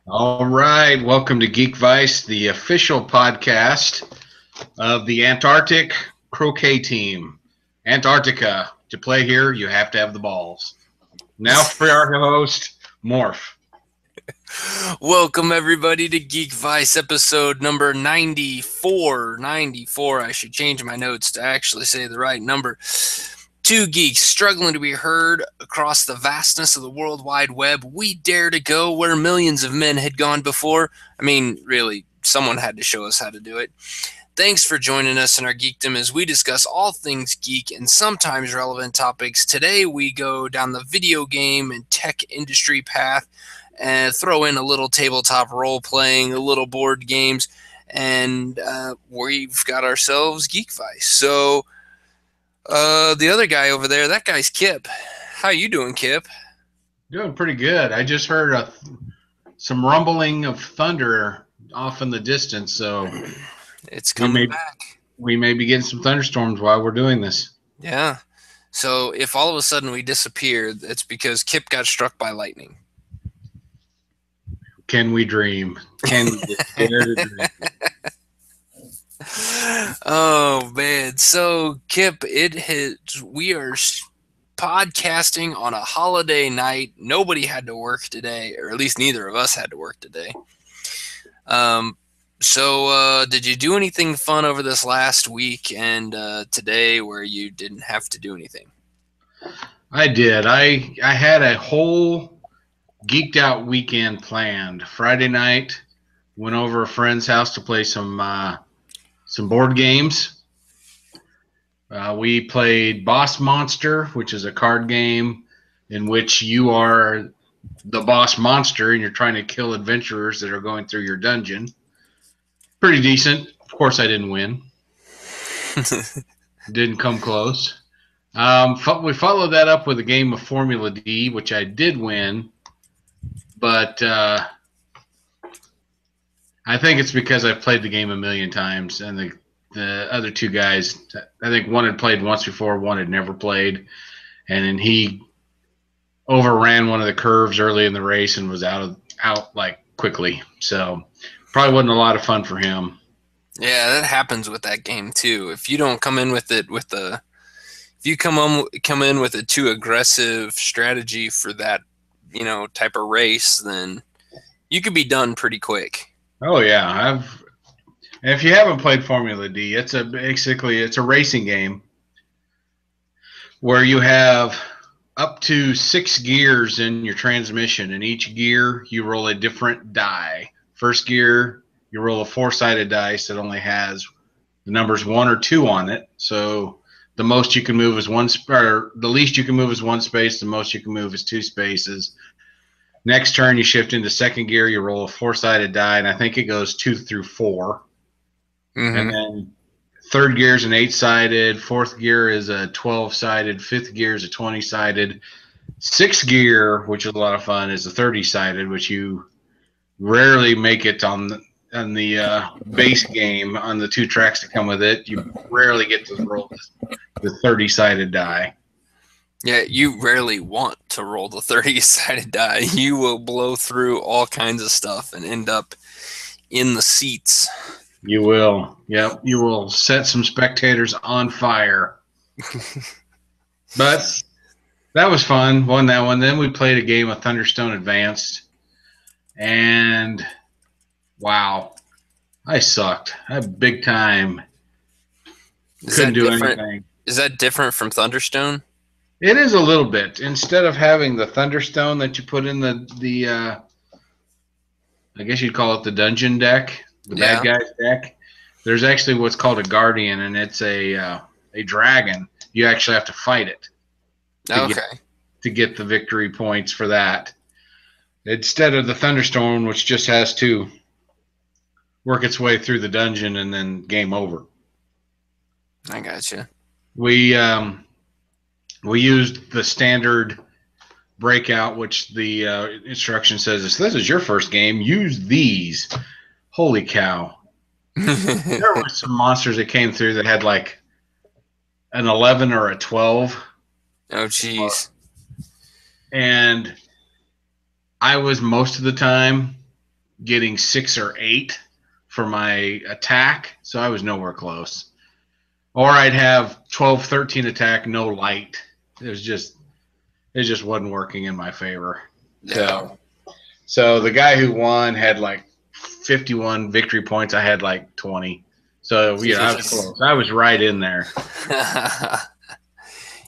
All right, welcome to Geek Vice, the official podcast of the Antarctic croquet team. Antarctica, to play here, you have to have the balls. Now for our host, Morph. Welcome everybody to Geek Vice episode number 94. 94. I should change my notes to actually say the right number. Two geeks struggling to be heard across the vastness of the World Wide Web. We dare to go where millions of men had gone before. I mean, really, someone had to show us how to do it. Thanks for joining us in our geekdom as we discuss all things geek and sometimes relevant topics. Today we go down the video game and tech industry path and throw in a little tabletop role playing, a little board games, and we've got ourselves Geek Vice. So the other guy over there, that guy's Kip. How you doing, Kip? Doing pretty good. I just heard some rumbling of thunder off in the distance, so It's we coming may back. we may be getting some thunderstorms while we're doing this. Yeah. So if all of a sudden we disappear, it's because Kip got struck by lightning. Can we dream? Can we dare to dream? Oh man. So Kip, we are podcasting on a holiday night. Nobody had to work today, or at least neither of us had to work today. So did you do anything fun over this last week and today where you didn't have to do anything? I did. I had a whole geeked out weekend planned. Friday night, went over a friend's house to play some board games. We played Boss Monster, which is a card game in which you are the boss monster and you're trying to kill adventurers that are going through your dungeon. Pretty decent. Of course, I didn't win. Didn't come close. We followed that up with a game of Formula D, which I did win, but I think it's because I've played the game a million times, and the other two guys, I think one had played once before, one had never played, and then he overran one of the curves early in the race and was out like quickly. So probably wasn't a lot of fun for him. Yeah, that happens with that game too. If you don't come in with it if you come in with a too aggressive strategy for that, type of race, then you could be done pretty quick. Oh yeah, if you haven't played Formula D, basically it's a racing game where you have up to 6 gears in your transmission, and each gear you roll a different die. First gear, you roll a 4-sided dice that only has the numbers 1 or 2 on it. So the most you can move is or the least you can move is 1 space. The most you can move is 2 spaces. Next turn, you shift into second gear. You roll a 4-sided die, and I think it goes 2 through 4. Mm-hmm. And then third gear is an 8-sided. Fourth gear is a 12-sided. Fifth gear is a 20-sided. Sixth gear, which is a lot of fun, is a 30-sided, which you rarely make it on the base game on the 2 tracks that come with it. You rarely get to roll the 30-sided die. Yeah, you rarely want to roll the 30-sided die. You will blow through all kinds of stuff and end up in the seats. You will. Yep. You will set some spectators on fire. But that was fun. Won that one. Then we played a game of Thunderstone Advanced. And wow, I sucked. I had big time. Couldn't do anything. Is that different from Thunderstone? It is a little bit. Instead of having the Thunderstone that you put in the I guess you'd call it the dungeon deck, the bad guys deck, there's actually what's called a guardian, and it's a dragon. You actually have to fight it to get the victory points for that. Instead of the Thunderstorm, which just has to work its way through the dungeon and then game over. I gotcha. We used the standard breakout, which the instruction says, if this is your first game, use these. Holy cow. There were some monsters that came through that had like an 11 or a 12. Oh, jeez. And I was most of the time getting 6 or 8 for my attack, so I was nowhere close. Or I'd have 12, 13 attack, no light. It just wasn't working in my favor. Yeah. So the guy who won had like 51 victory points. I had like 20. So yeah, I was close. I was right in there.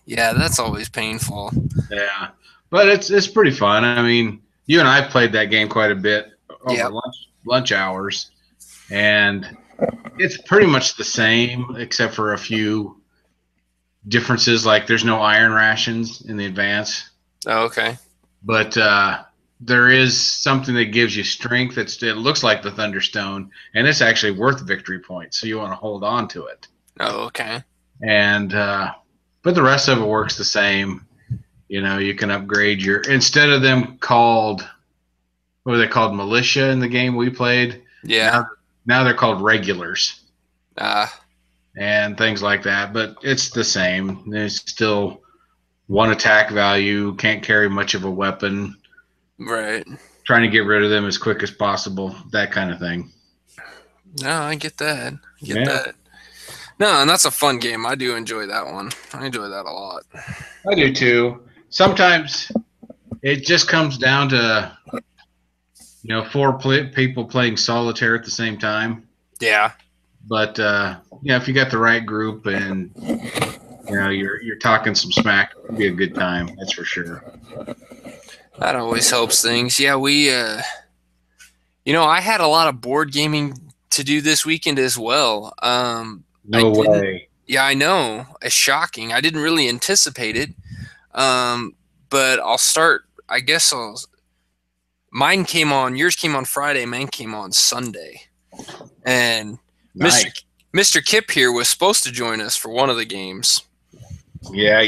Yeah, that's always painful. Yeah, but it's pretty fun. I mean, you and I played that game quite a bit over lunch hours, and it's pretty much the same except for a few differences. Like there's no iron rations in the advance. Oh, okay. But there is something that gives you strength. It looks like the Thunderstone, and it's actually worth victory points. So you want to hold on to it. Oh, okay. And but the rest of it works the same. You know, you can upgrade your instead of them called what were they called militia in the game we played. Yeah. Now they're called regulars. And things like that, but it's the same. There's still one attack value, can't carry much of a weapon. Right. Trying to get rid of them as quick as possible, that kind of thing. No, I get that. That. No, and that's a fun game. I do enjoy that one. I enjoy that a lot. I do too. Sometimes it just comes down to, 4 people playing solitaire at the same time. Yeah. But if you got the right group and you're talking some smack, it'll be a good time. That's for sure. That always helps things. Yeah, we, I had a lot of board gaming to do this weekend as well. No way. Yeah, I know. It's shocking. I didn't really anticipate it. But I'll start. I guess yours came on Friday. Mine came on Sunday. And nice. Mr. Kip here was supposed to join us for one of the games. Yeah.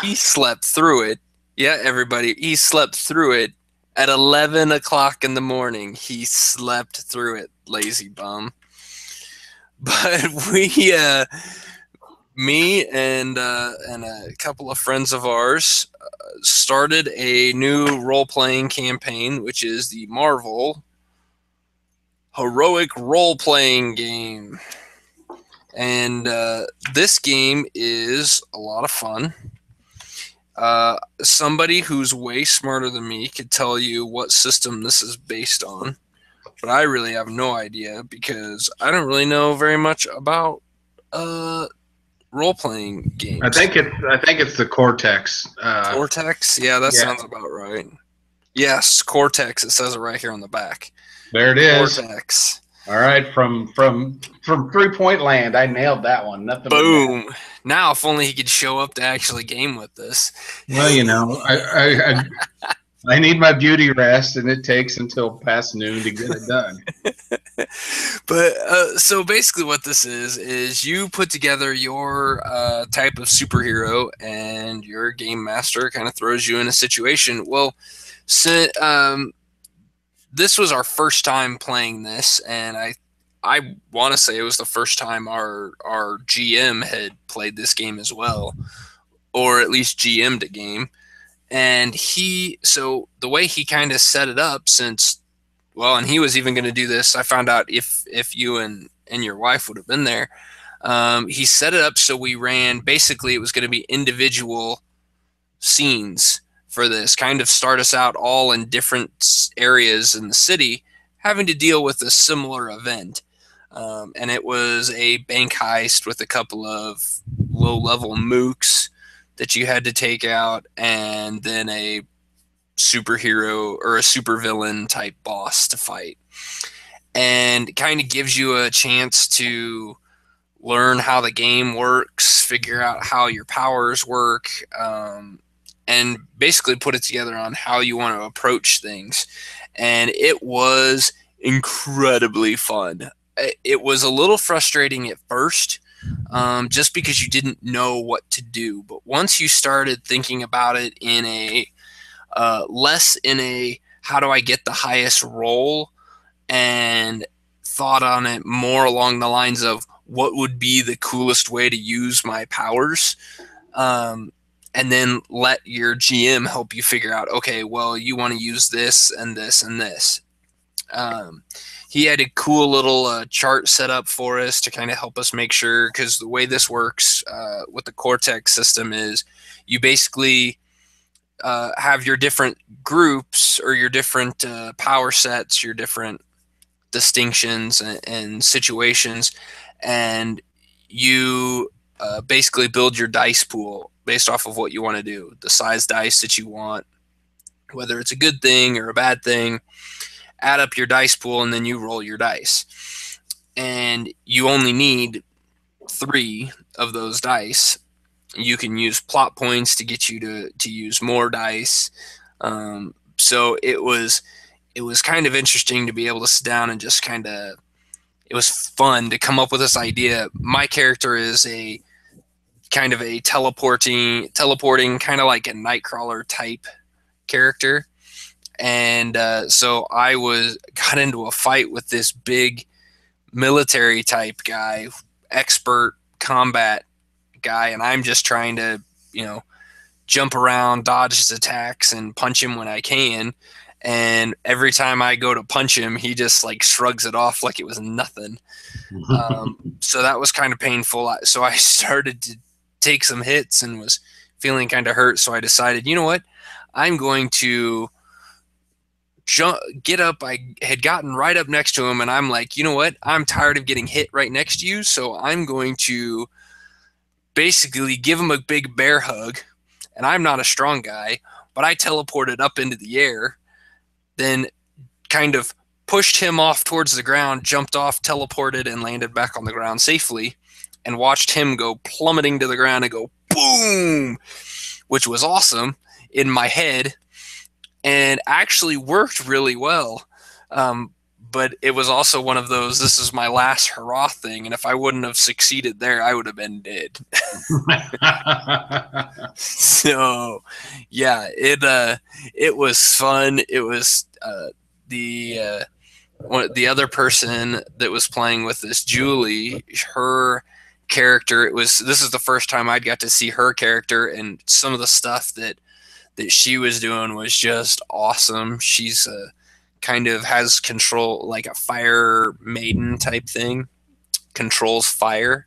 He slept through it. Yeah, everybody. He slept through it at 11 o'clock in the morning. He slept through it, lazy bum. But me and a couple of friends of ours started a new role-playing campaign, which is the Marvel Heroic Role-Playing Game. And this game is a lot of fun. Somebody who's way smarter than me could tell you what system this is based on, but I really have no idea because I don't really know very much about role-playing games. I think it's the Cortex. Cortex? Yeah, that sounds about right. Yes, Cortex. It says it right here on the back. There it is. Cortex. All right, from 3-point land, I nailed that one. Nothing. Boom. Now, if only he could show up to actually game with us. Well, I need my beauty rest, and it takes until past noon to get it done. But so basically, what this is you put together your type of superhero, and your game master kind of throws you in a situation. Well, so, this was our first time playing this, and I want to say it was the first time our GM had played this game as well, or at least GM'd a game. And so the way he kind of set it up, and he was even going to do this. I found out if you and your wife would have been there. He set it up so we ran. Basically, it was going to be individual scenes for this, kind of start us out all in different areas in the city, having to deal with a similar event. And it was a bank heist with a couple of low-level mooks that you had to take out, and then a superhero or a supervillain type boss to fight. And it kind of gives you a chance to learn how the game works, figure out how your powers work, and basically put it together on how you want to approach things. And it was incredibly fun. It was a little frustrating at first, just because you didn't know what to do. But once you started thinking about it in a less in a how do I get the highest roll, and thought on it more along the lines of what would be the coolest way to use my powers, and then let your GM help you figure out, okay, well, you want to use this and this and this. He had a cool little chart set up for us to kind of help us make sure, because the way this works with the Cortex system is you basically have your different groups or your different power sets, your different distinctions and situations, and you basically build your dice pool based off of what you want to do, the size dice that you want, whether it's a good thing or a bad thing. Add up your dice pool, and then you roll your dice. And you only need 3 of those dice. You can use plot points to get you to use more dice. So it was kind of interesting to be able to sit down and just kind of, it was fun to come up with this idea. My character is a kind of a teleporting kind of like a Nightcrawler type character. And so I got into a fight with this big military type guy, expert combat guy, and I'm just trying to, jump around, dodge his attacks, and punch him when I can. And every time I go to punch him, he just like shrugs it off like it was nothing. So that was kind of painful. So I started to take some hits and was feeling kind of hurt. So I decided, you know what, I'm going to get up. I had gotten right up next to him, and I'm like, you know what, I'm tired of getting hit right next to you, so I'm going to basically give him a big bear hug. And I'm not a strong guy, but I teleported up into the air, then kind of pushed him off towards the ground, jumped off, teleported, and landed back on the ground safely, and watched him go plummeting to the ground and go boom, which was awesome in my head and actually worked really well. But it was also one of those, this is my last hurrah thing, and if I wouldn't have succeeded there, I would have been dead. So, yeah, it was fun. It was the other person that was playing with this, Julie, her character, this is the first time I'd got to see her character, and some of the stuff that she was doing was just awesome. She's kind of has control, like a fire maiden type thing, controls fire,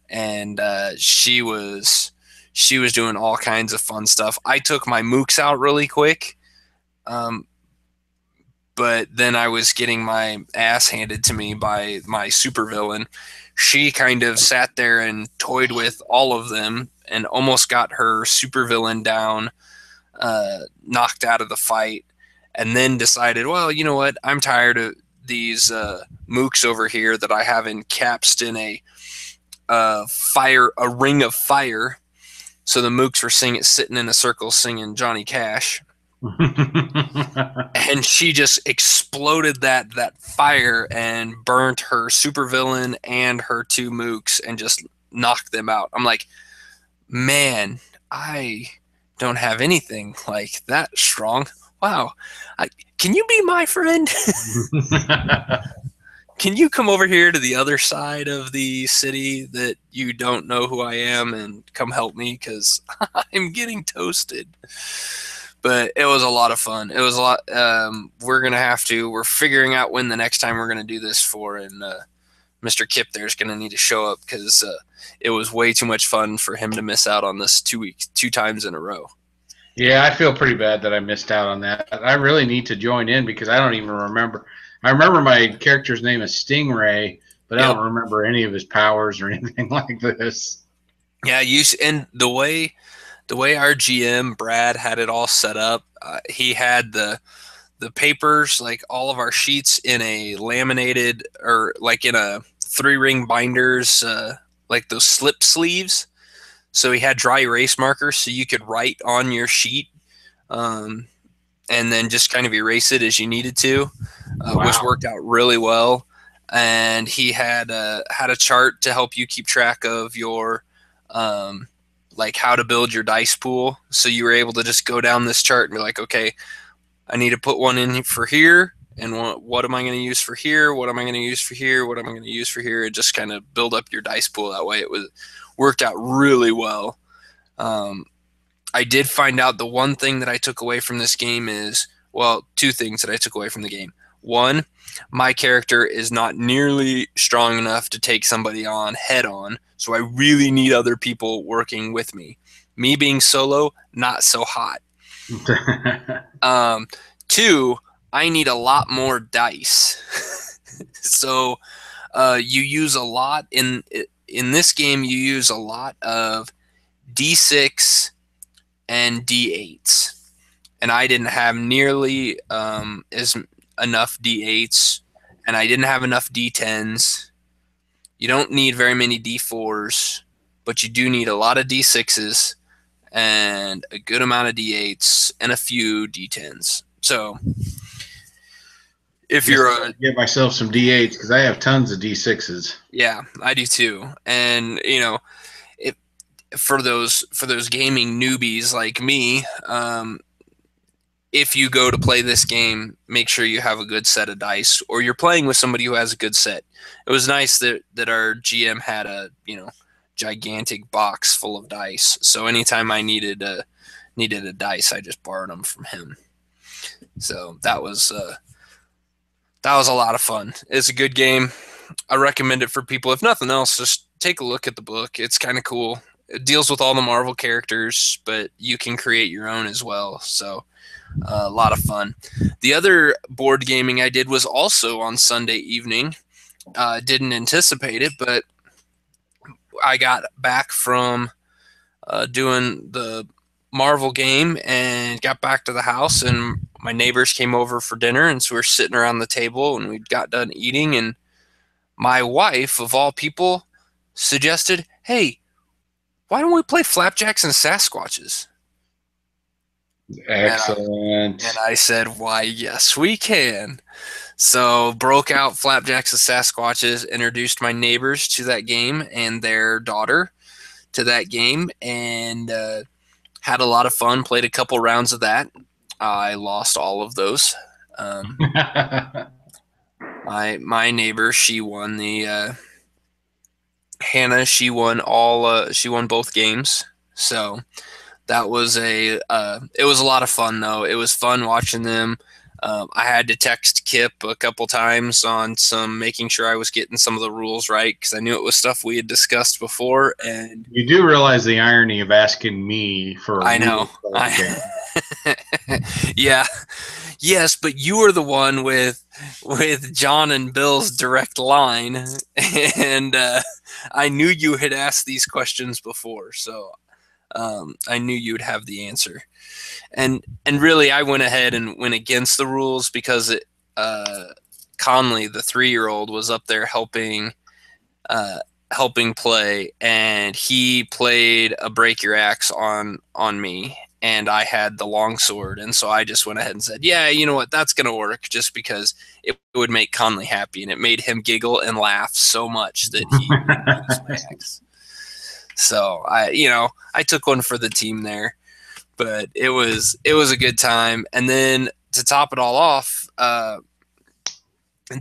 and she was doing all kinds of fun stuff. I took my mooks out really quick, but then I was getting my ass handed to me by my supervillain. She kind of sat there and toyed with all of them and almost got her supervillain down, knocked out of the fight, and then decided, well, you know what, I'm tired of these mooks over here that I have encapsed in a ring of fire. So the mooks were sitting in a circle singing Johnny Cash. And she just exploded that fire and burnt her supervillain and her 2 mooks and just knocked them out. I'm like, man, I don't have anything like that strong. Wow. Can you be my friend? Can you come over here to the other side of the city that you don't know who I am and come help me? Because I'm getting toasted. But it was a lot of fun. It was a lot. We're figuring out when the next time we're going to do this for, and Mr. Kip there's going to need to show up, because it was way too much fun for him to miss out on this 2 times in a row. Yeah, I feel pretty bad that I missed out on that. I really need to join in because I don't even remember. I remember my character's name is Stingray, but I don't remember any of his powers or anything like this. Yeah, and the way our GM Brad had it all set up, he had the papers, like all of our sheets, in a laminated, or like in a 3-ring binders, like those slip sleeves. So he had dry erase markers, so you could write on your sheet, and then just kind of erase it as you needed to, which worked out really well. And he had a chart to help you keep track of your, like how to build your dice pool. So you were able to just go down this chart and be like, okay, I need to put one in for here, and what am I going to use for here? What am I going to use for here? What am I going to use for here? And just kind of build up your dice pool that way. It worked out really well. I did find out the one thing that I took away from this game is, well, 2 things that I took away from the game. One, my character is not nearly strong enough to take somebody on head on, so I really need other people working with me. Me being solo, not so hot. Two, I need a lot more dice. So you use a lot in this game. You use a lot of D6 and D8s, and I didn't have nearly as enough D8s, and I didn't have enough D10s. You don't need very many D4s, but you do need a lot of D6s and a good amount of D8s and a few D10s. So if you're get myself some D8s because I have tons of D6s. Yeah, I do too. And if for those gaming newbies like me, if you go to play this game, make sure you have a good set of dice, or you're playing with somebody who has a good set. It was nice that our GM had a gigantic box full of dice. So anytime I needed a dice, I just borrowed them from him. So that was a lot of fun. It's a good game. I recommend it for people. If nothing else, just take a look at the book. It's kind of cool. It deals with all the Marvel characters, but you can create your own as well. So a lot of fun. The other board gaming I did was also on Sunday evening. Didn't anticipate it, but I got back from doing the Marvel game and got back to the house, and my neighbors came over for dinner, and so we're sitting around the table, and we got done eating, and my wife, of all people, suggested, "Hey, why don't we play Flapjacks and Sasquatches?" Excellent. And I said, "Why, yes, we can." So broke out Flapjacks and Sasquatches, introduced my neighbors to that game and their daughter to that game, and had a lot of fun. Played a couple rounds of that. I lost all of those. My neighbor, she won the Hannah. She won both games. So that was it was a lot of fun though. It was fun watching them. I had to text Kip a couple times on making sure I was getting some of the rules right, because I knew it was stuff we had discussed before. And you do realize the irony of asking me for a I know. Yeah. Yes, but you were the one with John and Bill's direct line, and I knew you had asked these questions before, so I knew you'd have the answer. And really, I went ahead and went against the rules because Conley, the 3-year-old, was up there helping play, and he played a break your axe on me, and I had the longsword, and so I just went ahead and said, "Yeah, you know what? That's gonna work," just because it would make Conley happy, and it made him giggle and laugh so much that he used my axe. So I took one for the team there, but it was a good time. And then to top it all off, the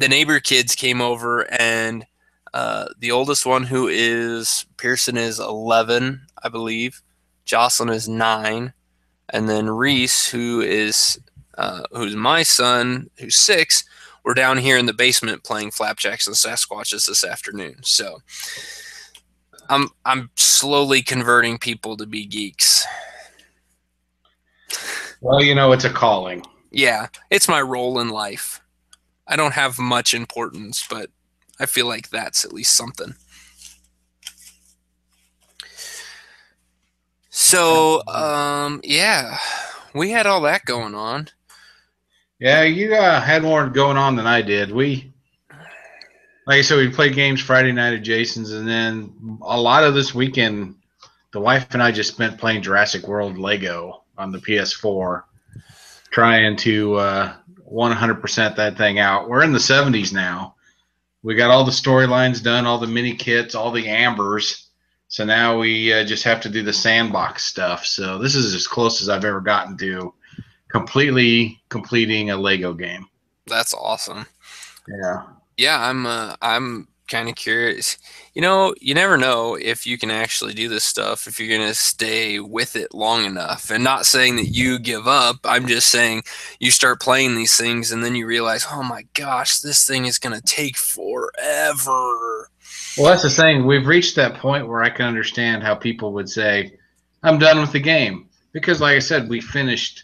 neighbor kids came over, and the oldest one, who is Pearson, is 11, I believe. Jocelyn is 9, and then Reese, who's my son, who's 6. We're down here in the basement playing Flapjacks and Sasquatches this afternoon. So I'm slowly converting people to be geeks. Well, it's a calling. Yeah, it's my role in life. I don't have much importance, but I feel like that's at least something. So, yeah, we had all that going on. Yeah, you had more going on than I did. Like I said, we played games Friday night at Jason's, and then a lot of this weekend, the wife and I just spent playing Jurassic World Lego on the PS4, trying to 100% that thing out. We're in the 70s now. We got all the storylines done, all the mini kits, all the ambers. So now we just have to do the sandbox stuff. So this is as close as I've ever gotten to completely completing a Lego game. That's awesome. Yeah. Yeah, I'm kind of curious. You know, you never know if you can actually do this stuff if you're going to stay with it long enough. And not saying that you give up. I'm just saying you start playing these things and then you realize, oh my gosh, this thing is going to take forever. Well, that's the thing. We've reached that point where I can understand how people would say, I'm done with the game. Because, like I said, we finished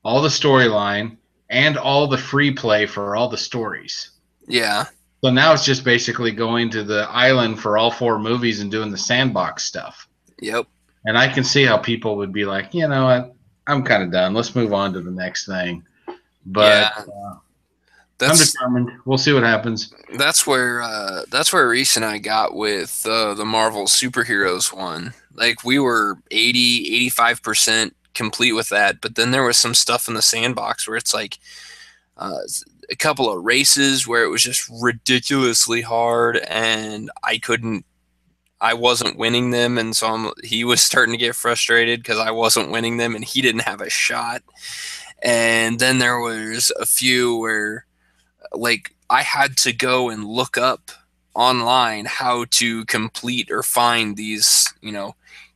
all the storyline and all the free play for all the stories. Yeah. So now it's just basically going to the island for all 4 movies and doing the sandbox stuff. Yep. And I can see how people would be like, you know what, I'm kind of done. Let's move on to the next thing. But Yeah. I'm determined. We'll see what happens. That's where Reese and I got with the Marvel superheroes one. Like we were 85% complete with that, but then there was some stuff in the sandbox where it's like a couple of races where it was just ridiculously hard and I wasn't winning them, and so he was starting to get frustrated because I wasn't winning them and he didn't have a shot. And then there was a few where like I had to go and look up online how to complete or find these,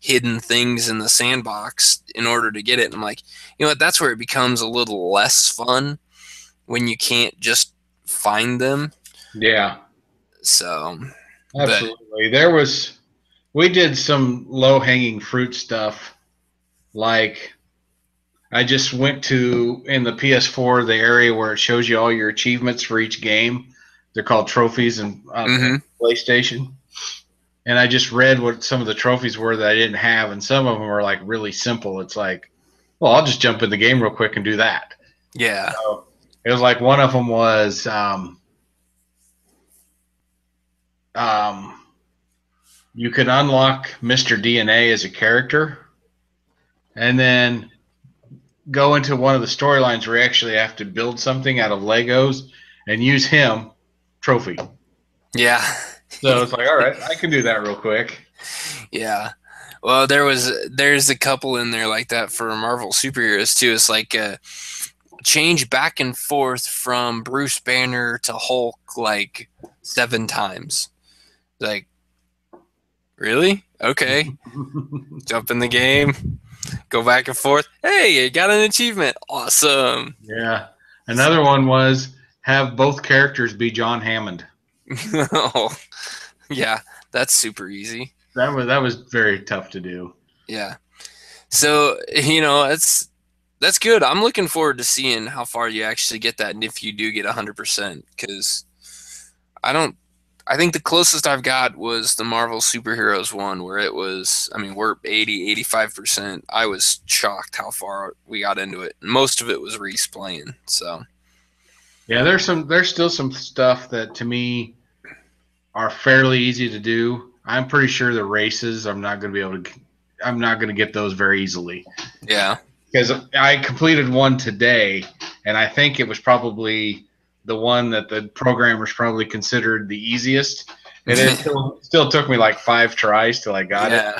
hidden things in the sandbox in order to get it. And I'm like, you know what, that's where it becomes a little less fun when you can't just find them. Yeah. So absolutely. We did some low hanging fruit stuff. Like I just went to, in the PS4, the area where it shows you all your achievements for each game. They're called trophies on PlayStation. And I just read what some of the trophies were that I didn't have, and some of them are like really simple. It's like, well, I'll just jump in the game real quick and do that. Yeah. So it was like one of them was you could unlock Mr. DNA as a character, and then go into one of the storylines where you actually have to build something out of Legos and use him trophy. Yeah. So it's like, all right, I can do that real quick. Yeah. Well, there's a couple in there like that for Marvel superheroes too. It's like change back and forth from Bruce Banner to Hulk like 7 times. Like, really? Okay. Jump in the game. Go back and forth. Hey, you got an achievement. Awesome. Yeah. Another one was have both characters be John Hammond. Oh, yeah, that's super easy. That was very tough to do. Yeah. So, that's good. I'm looking forward to seeing how far you actually get that and if you do get 100%, because I think the closest I've got was the Marvel superheroes one where it was, we're 85%. I was shocked how far we got into it. Most of it was Reese playing. So yeah, there's still some stuff that to me are fairly easy to do. I'm pretty sure the races I'm not going to get those very easily. Yeah. Because I completed one today, and I think it was probably the one that the programmers probably considered the easiest. And it still took me like 5 tries till I got it.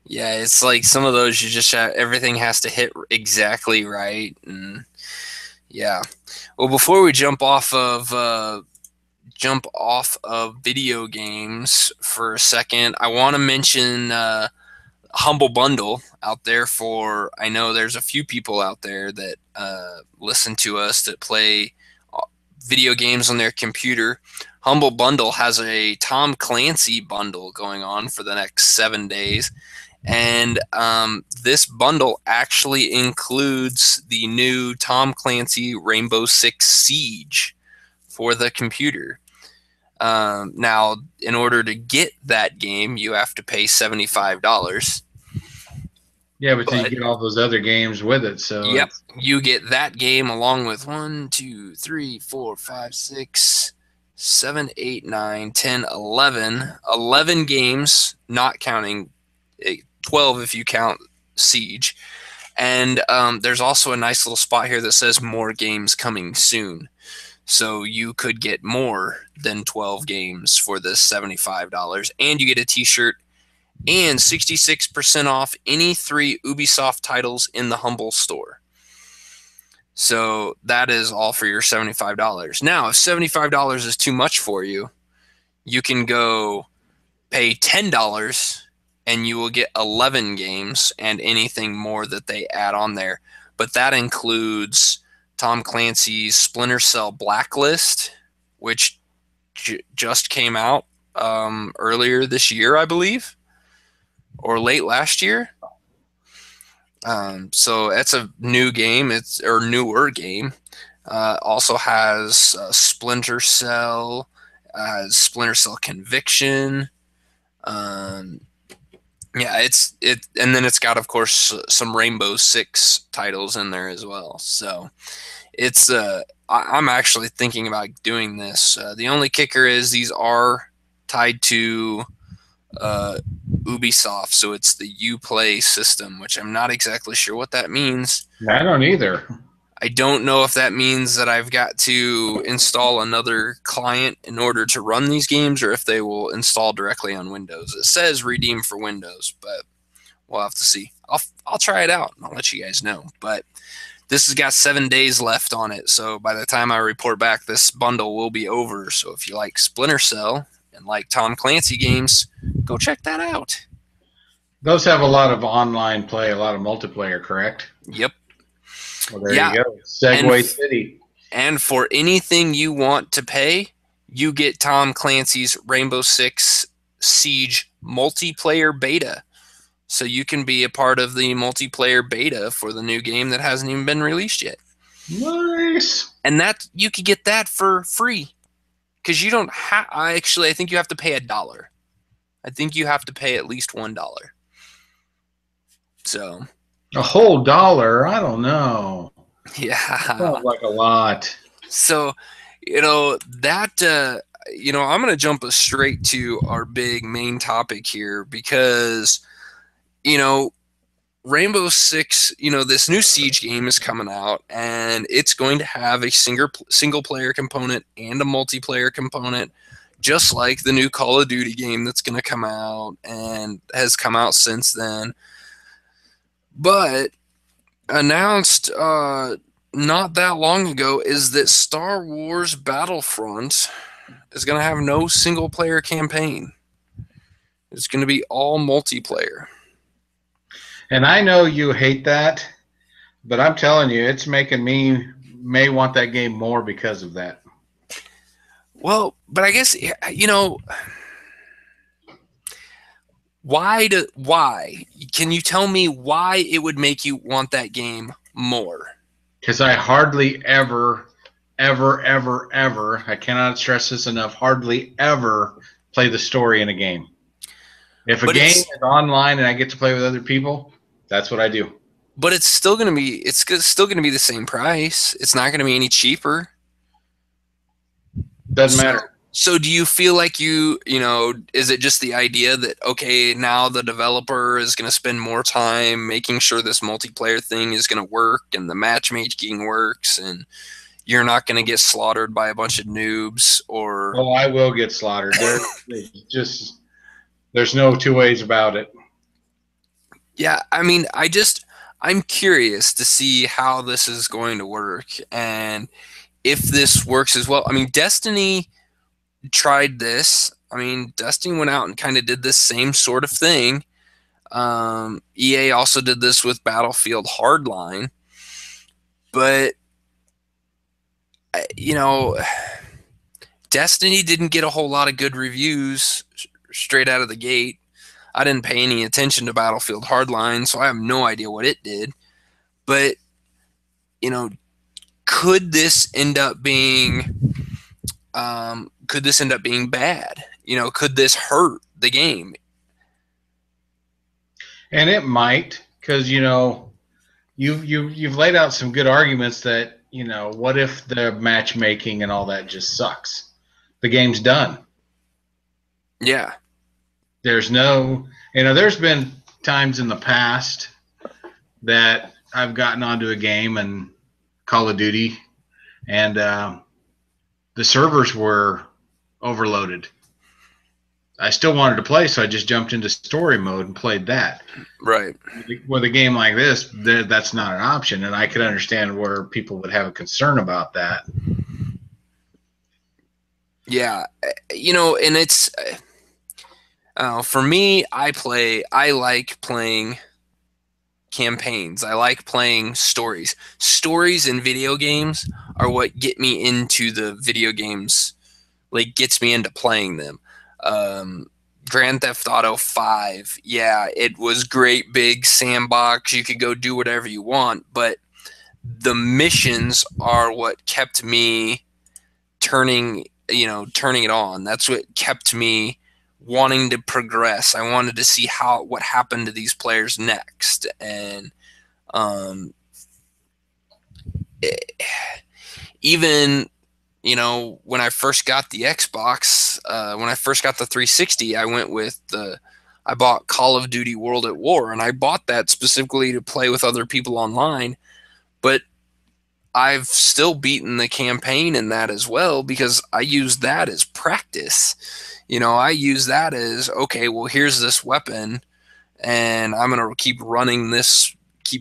Yeah, it's like some of those you just everything has to hit exactly right. And yeah. Well, before we jump off of video games for a second, I want to mention Humble Bundle out there for, I know there's a few people out there that listen to us that play video games on their computer. Humble Bundle has a Tom Clancy bundle going on for the next 7 days. And this bundle actually includes the new Tom Clancy Rainbow Six Siege for the computer. Now, in order to get that game, you have to pay $75. Yeah, but you get all those other games with it. So yep, you get that game along with 1, 2, 3, 4, 5, 6, 7, 8, 9, 10, 11 games, not counting 12 if you count Siege. And there's also a nice little spot here that says more games coming soon. So you could get more than 12 games for this $75. And you get a t-shirt and 66% off any 3 Ubisoft titles in the Humble store. So that is all for your $75. Now, if $75 is too much for you, you can go pay $10 and you will get 11 games and anything more that they add on there. But that includes Tom Clancy's Splinter Cell Blacklist, which just came out earlier this year, I believe, or late last year. So it's a new game. Or newer game. Also has Splinter Cell, Splinter Cell Conviction. Yeah, and then it's got, of course, some Rainbow Six titles in there as well. So it's I'm actually thinking about doing this. The only kicker is these are tied to Ubisoft, so it's the Uplay system, which I'm not exactly sure what that means. I don't either. I don't know if that means that I've got to install another client in order to run these games, or if they will install directly on Windows. It says redeem for Windows, but we'll have to see. I'll try it out and I'll let you guys know. But this has got 7 days left on it, so by the time I report back, this bundle will be over. So if you like Splinter Cell and like Tom Clancy games, go check that out. Those have a lot of online play, a lot of multiplayer, correct? Yep. Well, there you go. Segway City. And for anything you want to pay, you get Tom Clancy's Rainbow Six Siege multiplayer beta. So you can be a part of the multiplayer beta for the new game that hasn't even been released yet. Nice. And that you could get that for free. Because you don't have... I think you have to pay $1. I think you have to pay at least $1. So... a whole $1? I don't know. Yeah. Sounds like a lot. So, that, I'm going to jump us straight to our big main topic here because, Rainbow Six, this new Siege game is coming out and it's going to have a single player component and a multiplayer component, just like the new Call of Duty game that's going to come out and has come out since then. But announced not that long ago is that Star Wars Battlefront is going to have no single player campaign. It's going to be all multiplayer. And I know you hate that, but I'm telling you, it's making me may want that game more because of that. Well, but I guess, why? Can you tell me why it would make you want that game more? Because I hardly ever, I cannot stress this enough, hardly ever play the story in a game. If a game is online and I get to play with other people, that's what I do. But it's still going to be the same price. It's not going to be any cheaper. Doesn't matter. So do you feel like is it just the idea that, okay, now the developer is going to spend more time making sure this multiplayer thing is going to work and the matchmaking works and you're not going to get slaughtered by a bunch of noobs or... Oh, I will get slaughtered. There's no two ways about it. Yeah, I mean, I'm curious to see how this is going to work and if this works as well. I mean, Destiny tried this. I mean, Destiny went out and kind of did this same sort of thing. EA also did this with Battlefield Hardline. But, Destiny didn't get a whole lot of good reviews straight out of the gate. I didn't pay any attention to Battlefield Hardline, so I have no idea what it did. But, could this end up being bad? Could this hurt the game? And it might, because you've laid out some good arguments that what if the matchmaking and all that just sucks? The game's done. Yeah. There's no, there's been times in the past that I've gotten onto a game and Call of Duty, and the servers were overloaded. I still wanted to play, so I just jumped into story mode and played that. Right. With a game like this, that's not an option, and I could understand where people would have a concern about that. Yeah, and it's for me. I like playing campaigns. I like playing stories. Stories in video games are what get me into the video games, like gets me into playing them. Um, Grand Theft Auto 5, yeah, it was great big sandbox. You could go do whatever you want, but the missions are what kept me turning it on. That's what kept me wanting to progress. I wanted to see what happened to these players next. And um, it, even when I first got the Xbox, when I first got the 360, I bought Call of Duty World at War, and I bought that specifically to play with other people online. But I've still beaten the campaign in that as well because I use that as practice. I use that as, okay, well, here's this weapon, and I'm going to keep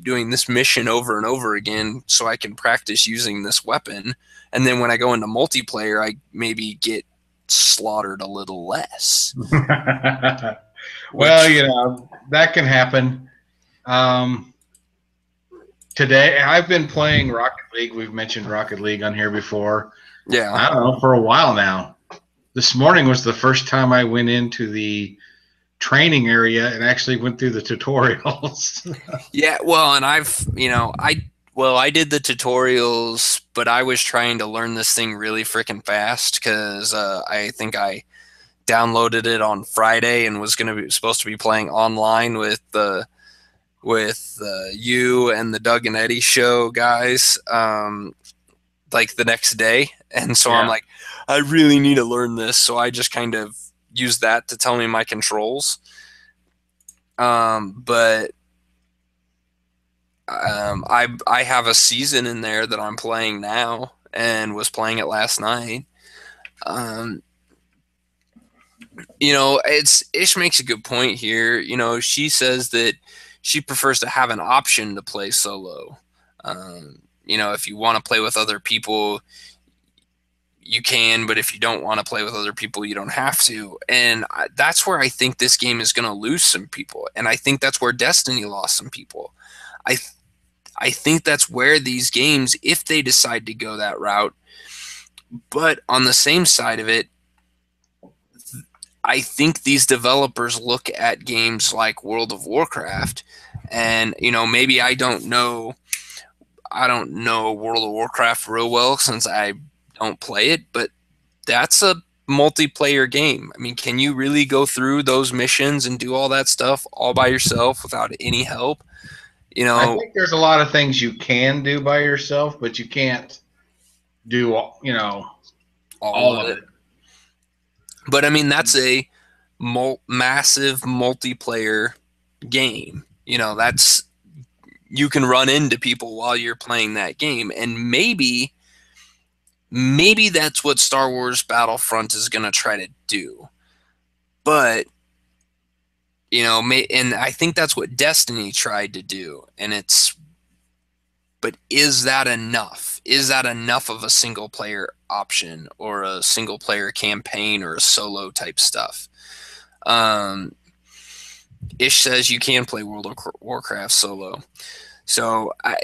doing this mission over and over again so I can practice using this weapon. And then when I go into multiplayer, I maybe get slaughtered a little less. Well, that can happen. Um, Today, I've been playing Rocket League. We've mentioned Rocket League on here before. Yeah. I don't know, for a while now. This morning was the first time I went into the training area and actually went through the tutorials. Yeah, well, and I did the tutorials, but I was trying to learn this thing really freaking fast because I think I downloaded it on Friday and was supposed to be playing online with you and the Doug and Eddie show guys, like the next day. And so I'm like, I really need to learn this. So I just kind of used that to tell me my controls. But I have a season in there that I'm playing now and was playing it last night. Ish makes a good point here. She says that she prefers to have an option to play solo. If you want to play with other people, you can, but if you don't want to play with other people, you don't have to. And that's where I think this game is going to lose some people. And I think that's where Destiny lost some people. I think that's where these games, if they decide to go that route, but on the same side of it, I think these developers look at games like World of Warcraft, and maybe I don't know World of Warcraft real well since I don't play it, but that's a multiplayer game. I mean, can you really go through those missions and do all that stuff all by yourself without any help? I think there's a lot of things you can do by yourself, but you can't do all of it. But I mean, that's a massive multiplayer game. You can run into people while you're playing that game, and maybe that's what Star Wars Battlefront is going to try to do. But and I think that's what Destiny tried to do, but is that enough? Is that enough of a single player option or a single player campaign or a solo type stuff? Ish says you can play World of Warcraft solo. So, I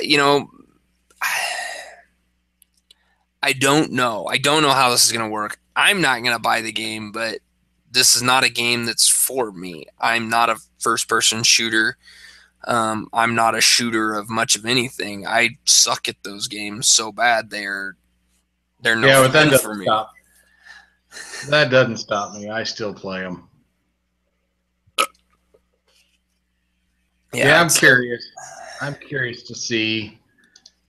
don't know. I don't know how this is going to work. I'm not going to buy the game, but this is not a game that's for me. I'm not a first-person shooter. I'm not a shooter of much of anything. I suck at those games so bad they're no fun for me. That doesn't stop me. I still play them. Yeah, I'm curious. I'm curious to see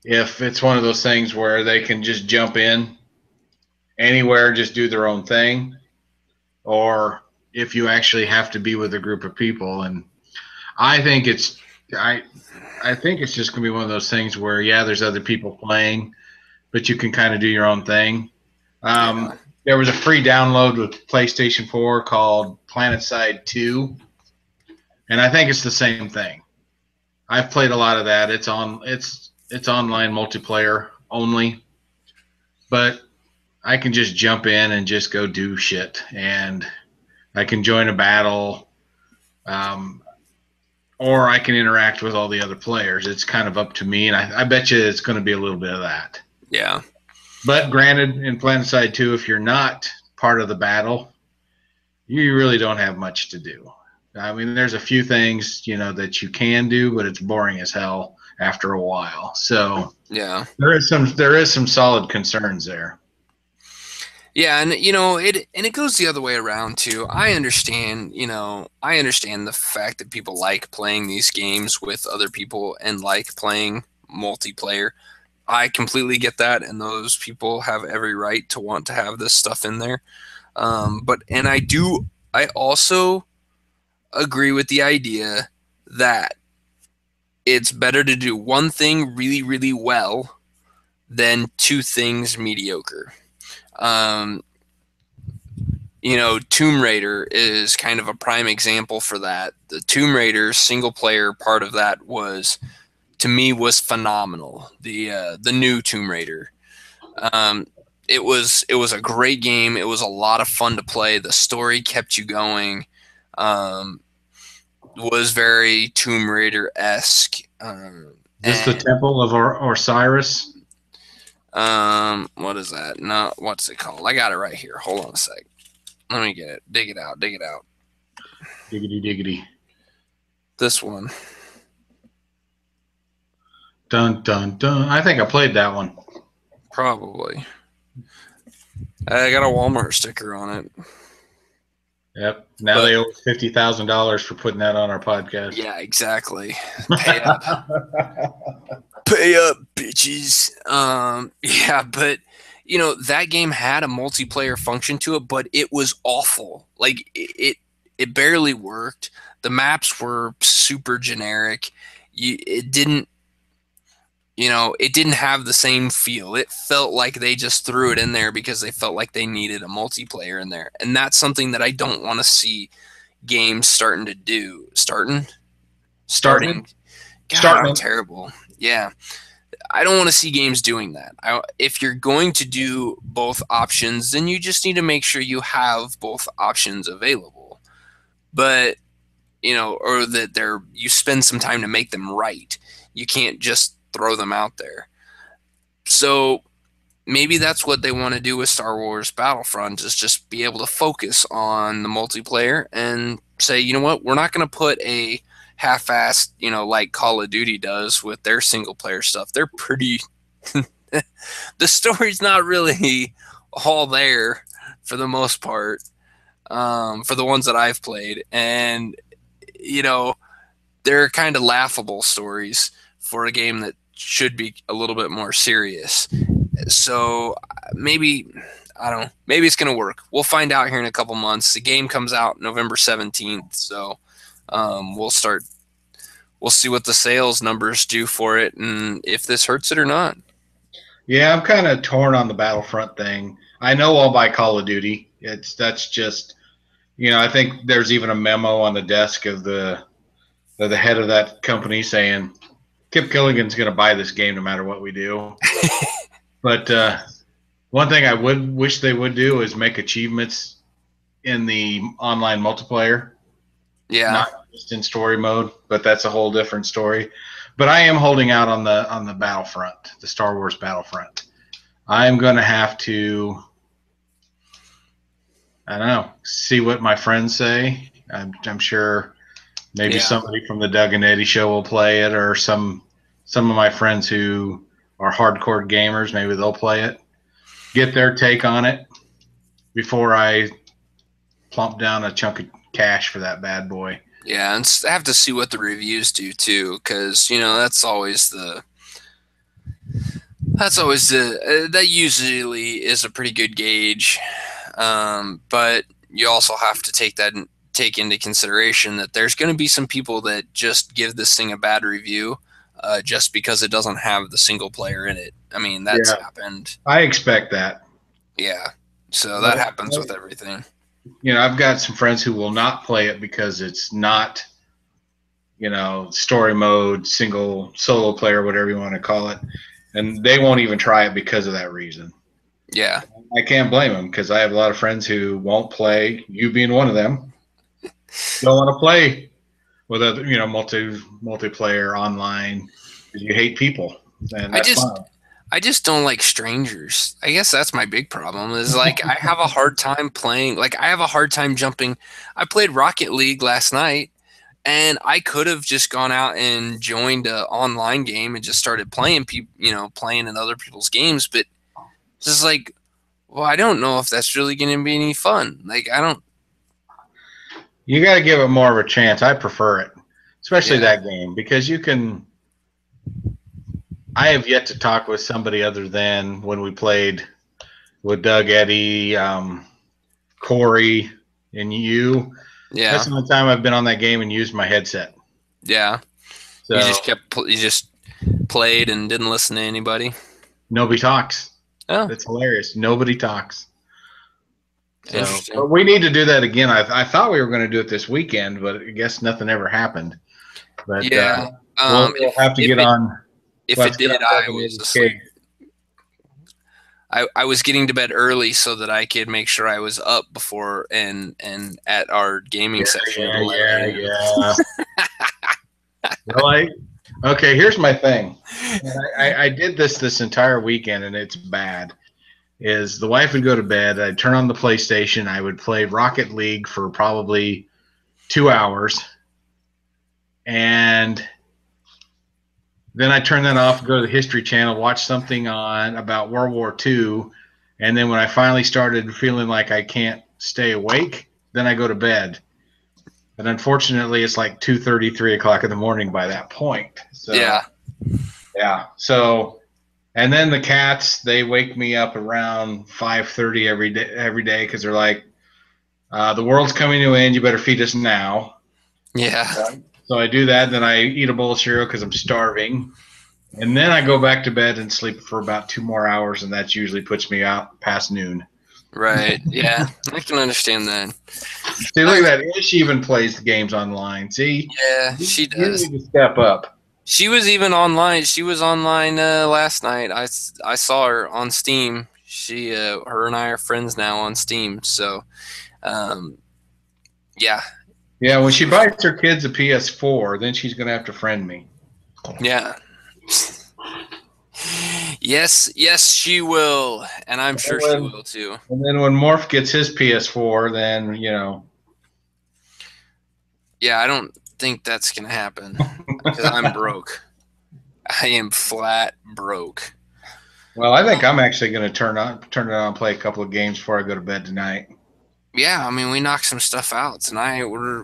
if it's one of those things where they can just jump in anywhere, just do their own thing, or if you actually have to be with a group of people. And I think it's just going to be one of those things where, there's other people playing, but you can kind of do your own thing. There was a free download with PlayStation 4 called PlanetSide 2, and I think it's the same thing. I've played a lot of that. It's online multiplayer only, but I can just jump in and just go do shit, and I can join a battle, or I can interact with all the other players. It's kind of up to me, and I bet you it's going to be a little bit of that. Yeah. But granted, in PlanetSide 2, if you're not part of the battle, you really don't have much to do. I mean, there's a few things, that you can do, but it's boring as hell after a while. So yeah, there is some solid concerns there. Yeah, and it goes the other way around too. I understand the fact that people like playing these games with other people and like playing multiplayer. I completely get that, and those people have every right to want to have this stuff in there. I also agree with the idea that it's better to do one thing really, really well than two things mediocre. Tomb Raider is kind of a prime example for that. The Tomb Raider single player part of that was phenomenal. The new Tomb Raider. It was a great game. It was a lot of fun to play. The story kept you going. Was very Tomb Raider-esque. Is this the Temple of Osiris? What is that? No, what's it called? I got it right here. Hold on a sec. Let me get it. Dig it out. Diggity diggity. This one. Dun dun dun. I think I played that one. Probably. I got a Walmart sticker on it. Yep. Now they owe $50,000 for putting that on our podcast. Yeah, exactly. Pay up. Pay up, bitches. Yeah, but that game had a multiplayer function to it, but it was awful. Like it barely worked. The maps were super generic. It didn't have the same feel. It felt like they just threw it in there because they felt like they needed a multiplayer in there. And that's something that I don't want to see games starting to do. Starting? God, I'm terrible. Yeah. I don't want to see games doing that. If you're going to do both options, then you just need to make sure you have both options available. But, or that you spend some time to make them right. You can't just throw them out there. So maybe that's what they want to do with Star Wars Battlefront, is just be able to focus on the multiplayer and say, you know what, we're not going to put a half-assed, like Call of Duty does with their single-player stuff. They're pretty... the story's not really all there for the most part, for the ones that I've played. And, they're kind of laughable stories for a game that should be a little bit more serious. So maybe, I don't know, maybe it's going to work. We'll find out here in a couple months. The game comes out November 17th. So we'll see what the sales numbers do for it and if this hurts it or not. Yeah, I'm kind of torn on the Battlefront thing. I know I'll buy Call of Duty. That's just, I think there's even a memo on the desk of the head of that company saying Kip Killigan's going to buy this game no matter what we do. But one thing I would wish they would do is make achievements in the online multiplayer. Yeah. Not just in story mode, but that's a whole different story. But I am holding out on the Battlefront, the Star Wars Battlefront. I'm going to have to, I don't know, see what my friends say. I'm sure maybe somebody from the Doug and Eddie show will play it, or some of my friends who are hardcore gamers, maybe they'll play it, get their take on it before I plump down a chunk of cash for that bad boy. Yeah, and I have to see what the reviews do too, because that usually is a pretty good gauge. But you also have to take into consideration that there's going to be some people that just give this thing a bad review just because it doesn't have the single player in it. I mean, that's happened. I expect that. Yeah, so that happens with everything. I've got some friends who will not play it because it's not, story mode, solo player, whatever you want to call it. And they won't even try it because of that reason. Yeah. I can't blame them because I have a lot of friends who won't play. You being one of them, don't want to play with other, multiplayer online because you hate people, and I that's just fine. I just don't like strangers. I guess that's my big problem is like I have a hard time playing. Like I have a hard time jumping. I played Rocket League last night and I could have just gone out and joined a online game and just started playing playing in other people's games, but it's just like, well, I don't know if that's really going to be any fun. Like I don't. You got to give it more of a chance. I prefer it, especially Yeah. that game, because you can. I have yet to talk with somebody other than when we played with Doug, Eddie, Corey, and you. Yeah. That's the only time I've been on that game and used my headset. Yeah. So You just played and didn't listen to anybody. nobody talks. Oh, That's hilarious. Nobody talks. So, interesting. but we need to do that again. I thought we were going to do it this weekend, but I guess nothing ever happened. But Yeah. we'll have to get on. If let's it get did, on I Doug and was Eddie's asleep. case. I was getting to bed early so that I could make sure I was up before and at our gaming session at 11 a.m. Yeah. Really? Okay, here's my thing. And I did this entire weekend, and it's bad. Is the wife would go to bed, I'd turn on the PlayStation, I would play Rocket League for probably 2 hours, and then I turn that off, go to the History Channel, watch something on about World War II, and then when I finally started feeling like I can't stay awake, then I go to bed. But unfortunately, it's like 2:30, 3 o'clock in the morning by that point. So yeah. So, and then the cats, they wake me up around 5:30 every day because they're like, the world's coming to an end. You better feed us now. Yeah. So I do that. Then I eat a bowl of cereal because I'm starving. And then I go back to bed and sleep for about 2 more hours, and that usually puts me out past noon. Right. Yeah. I can understand that. See, look at that. She even plays the games online. See? Yeah, she does. You need to step up. She was even online. She was online last night. I saw her on Steam. She her and I are friends now on Steam. So, yeah. Yeah, when she buys her kids a PS4, then she's going to have to friend me. Yeah. Yes, she will, and I'm sure she will too. And then when Morph gets his PS4, then Yeah, I don't think that's gonna happen because I'm broke. I am flat broke. Well, I think I'm actually going to turn it on, and play a couple of games before I go to bed tonight. Yeah, I mean we knocked some stuff out tonight. We're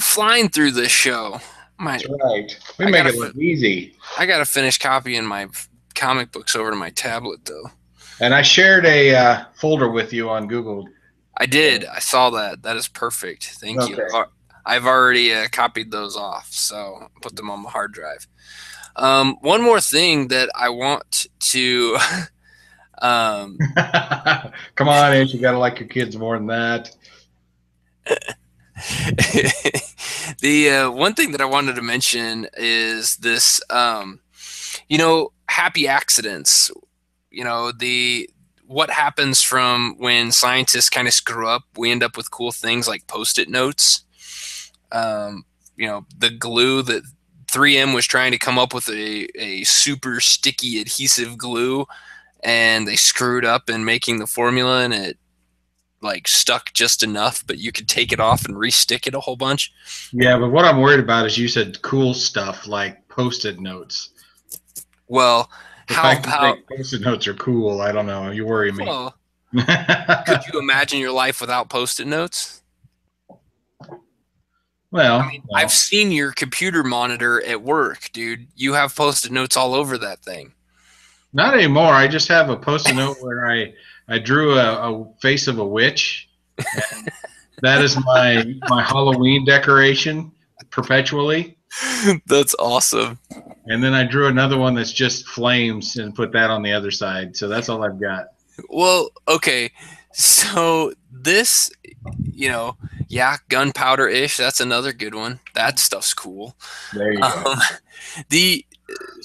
flying through this show. That's right. We make it look easy. I gotta finish copying my comic books over to my tablet though. And I shared a folder with you on Google. I did. I saw that. That is perfect. Thank you. I've already copied those off, so put them on my hard drive. One more thing that I want to. Come on, Ash, you gotta like your kids more than that. The one thing that I wanted to mention is this, happy accidents. What happens from when scientists kind of screw up, we end up with cool things like Post-it notes. The glue that 3M was trying to come up with a super sticky adhesive glue, and they screwed up in making the formula, and it like stuck just enough, but you could take it off and re-stick it a whole bunch. Yeah, but what I'm worried about is you said cool stuff like Post-it notes. Well, how Post-it notes are cool? I don't know. You worry me. Well, could you imagine your life without Post-it notes? Well, I mean, I've seen your computer monitor at work, dude. You have Post-it notes all over that thing. Not anymore. I just have a Post-it note where I drew a face of a witch. And that is my Halloween decoration perpetually. That's awesome. And then I drew another one that's just flames and put that on the other side. So that's all I've got. Well, okay. So this, gunpowder-ish. That's another good one. That stuff's cool. There you go.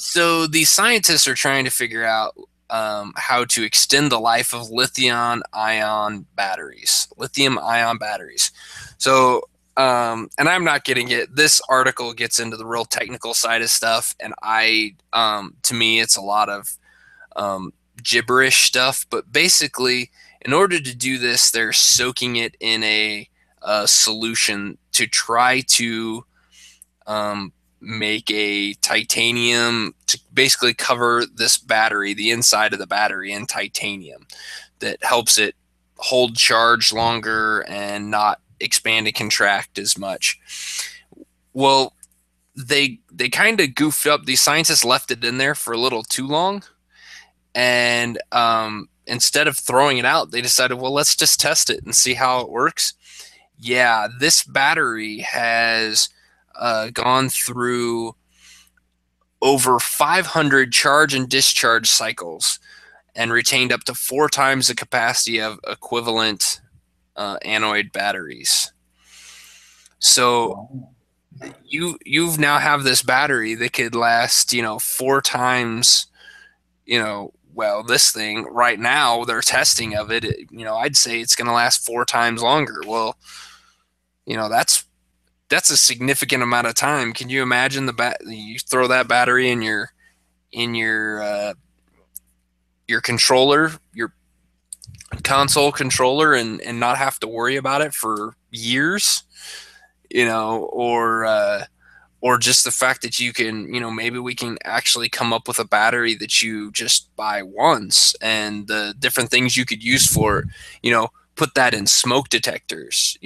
So these scientists are trying to figure out how to extend the life of lithium-ion batteries. Lithium-ion batteries. So, and I'm not getting it. This article gets into the real technical side of stuff, and to me, it's a lot of gibberish stuff. But basically, in order to do this, they're soaking it in a solution to try to make a titanium to basically cover this battery, the inside of the battery, in titanium that helps it hold charge longer and not expand and contract as much. Well, they kind of goofed up. These scientists left it in there for a little too long, and instead of throwing it out, they decided, well, let's just test it and see how it works. Yeah, this battery has gone through over 500 charge and discharge cycles and retained up to 4 times the capacity of equivalent anoid batteries. So you've now have this battery that could last, 4 times, well, this thing right now, they're testing of it, I'd say it's going to last 4 times longer. Well, that's a significant amount of time. Can you imagine you throw that battery in your controller, your console controller, and not have to worry about it for years, or just the fact that you can, maybe we can actually come up with a battery that you just buy once, and the different things you could use for it, put that in smoke detectors,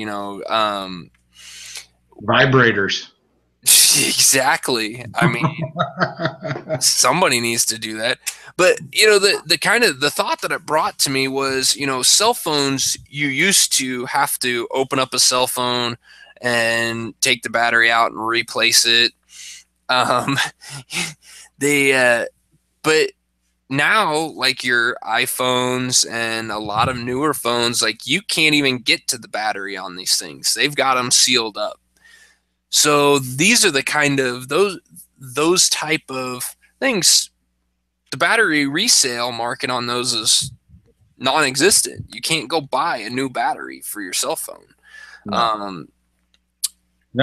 vibrators. Exactly. I mean, somebody needs to do that. But the kind of the thought that it brought to me was, cell phones, you used to have to open up a cell phone and take the battery out and replace it. But now, like your iPhones and a lot of newer phones, like you can't even get to the battery on these things. They've got them sealed up. So these are the kind of those type of things. The battery resale market on those is non-existent. You can't go buy a new battery for your cell phone. No,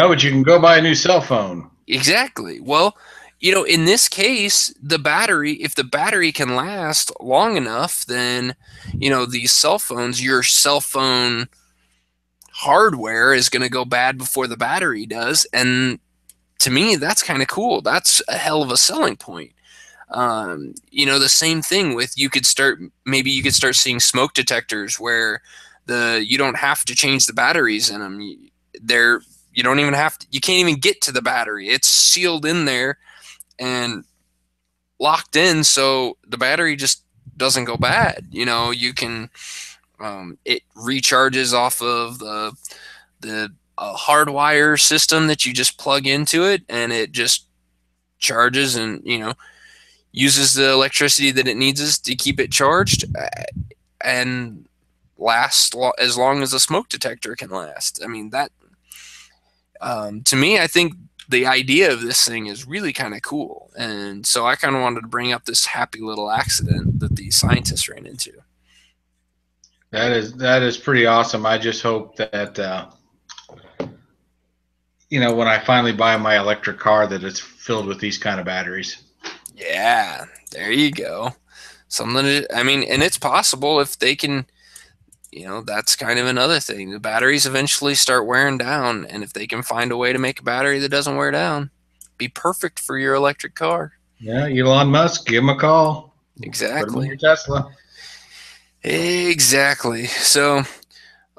but you can go buy a new cell phone. Exactly. Well, in this case, if the battery can last long enough, then, these cell phones, your cell phone hardware is going to go bad before the battery does. And to me, that's kind of cool. That's a hell of a selling point. The same thing with, maybe you could start seeing smoke detectors where you don't have to change the batteries in them. You don't even have to, you can't even get to the battery. It's sealed in there and locked in, so the battery just doesn't go bad. You can, it recharges off of the hardwire system that you just plug into it, and it just charges and uses the electricity that it needs to keep it charged and last as long as a smoke detector can last. I mean, that to me, I think the idea of this thing is really kind of cool, and so I kind of wanted to bring up this happy little accident that these scientists ran into. That is pretty awesome. I just hope that when I finally buy my electric car, that it's filled with these kind of batteries. Yeah, there you go. And it's possible if they can, that's kind of another thing. The batteries eventually start wearing down, and if they can find a way to make a battery that doesn't wear down, be perfect for your electric car. Yeah, Elon Musk, give him a call. Exactly. Put him in your Tesla. Exactly. So,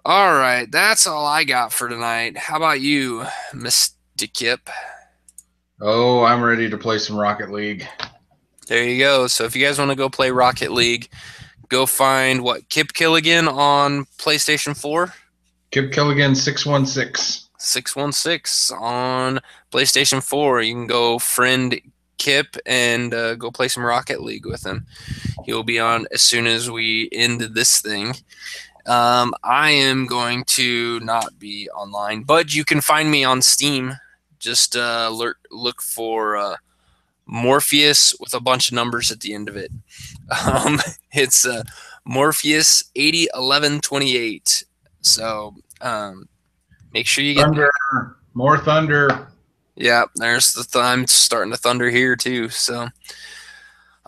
all right, that's all I got for tonight. How about you, Mr. Kip? Oh, I'm ready to play some Rocket League. There you go. So if you guys want to go play Rocket League, go find Kip Killigan on PlayStation 4? Kip Killigan 616. 616 on PlayStation 4. You can go friend Kip and go play some Rocket League with him. He'll be on as soon as we end this thing. I am going to not be online, but you can find me on Steam. Just look for Morpheus with a bunch of numbers at the end of it. It's Morpheus 801128. So make sure you get Thunder, more thunder. Yeah, there's I'm starting to thunder here too. So,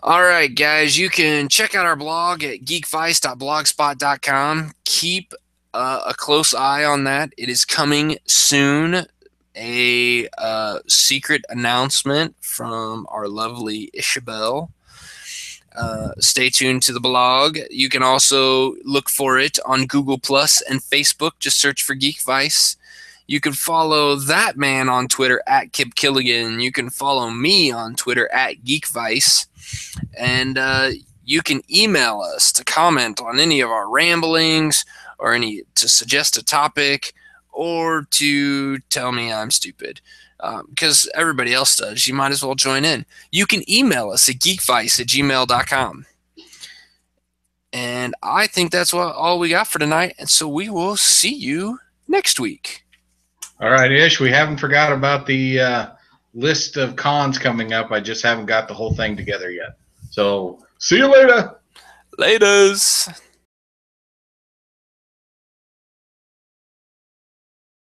all right, guys, you can check out our blog at geekvice.blogspot.com. Keep a close eye on that. It is coming soon. A secret announcement from our lovely Isabel. Stay tuned to the blog. You can also look for it on Google Plus and Facebook. Just search for Geek Vice. You can follow that man on Twitter at Kip Killigan. You can follow me on Twitter at Geek Vice. And you can email us to comment on any of our ramblings or to suggest a topic or to tell me I'm stupid. Because everybody else does. You might as well join in. You can email us at geekvice@gmail.com. And I think that's all we got for tonight. And so we will see you next week. All right, Ish, we haven't forgot about the list of cons coming up. I just haven't got the whole thing together yet. So see you later. Laters.